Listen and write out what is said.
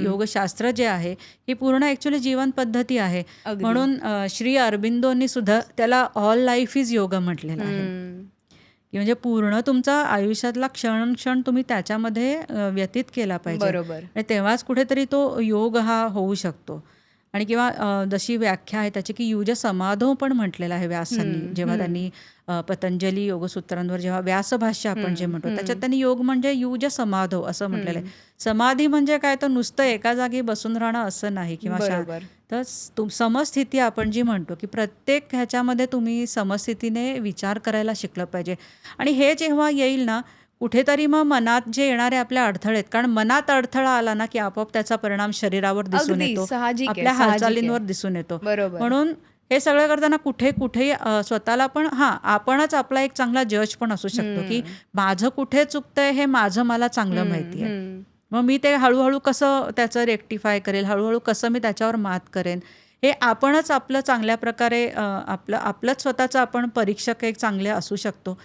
योगशास्त्र जे आहे ही पूर्ण ॲक्च्युली जीवन पद्धती आहे. अगदी. म्हणून श्री अरबिंदोंनी सुद्धा त्याला ऑल लाईफ इज योग म्हटलेलं आहे, की म्हणजे पूर्ण तुमचा आयुष्यातला क्षण क्षण तुम्ही त्याच्यामध्ये व्यतीत केला पाहिजे बरोबर. आणि तेव्हाच कुठेतरी तो योग हा होऊ शकतो. आणि किंवा जशी व्याख्या आहे त्याची की युज समाधो पण म्हटलेलं आहे व्यासांनी, जेव्हा त्यांनी पतंजली योगसूत्रांवर जेव्हा व्यासभाष्य आपण जे म्हणतो त्याच्यात त्यांनी योग म्हणजे युज समाधो असं म्हटलेलं आहे. समाधी म्हणजे काय, तर नुसतं एका जागी बसून राहणं असं नाही, किंवा बरोबर. तर समस्थिती आपण जी म्हणतो की प्रत्येक ह्याच्यामध्ये तुम्ही समस्थितीने विचार करायला शिकलं पाहिजे. आणि हे जेव्हा येईल ना कुठेतरी मग मनात जे येणारे आपल्या अडथळे आहेत, कारण मनात अडथळा आला ना की आपोआप त्याचा परिणाम शरीरावर दिसून अगदी येतो, साहजिक आहे, आपल्या साहजिक हालचालींवर आहे. दिसून येतो. बरोबर. म्हणून हे सगळं करताना कुठेही स्वतःला पण आपणच आपला एक चांगला जज पण असू शकतो की माझं कुठे चुकतंय हे माझं मला चांगलं माहिती आहे. मग मी ते हळूहळू कसं त्याचं रेक्टिफाय करेल, हळूहळू कसं मी त्याच्यावर मात करेन, हे आपणच आपलं चांगल्या प्रकारे आपलंच स्वतःचं आपण परीक्षक एक चांगले असू शकतो.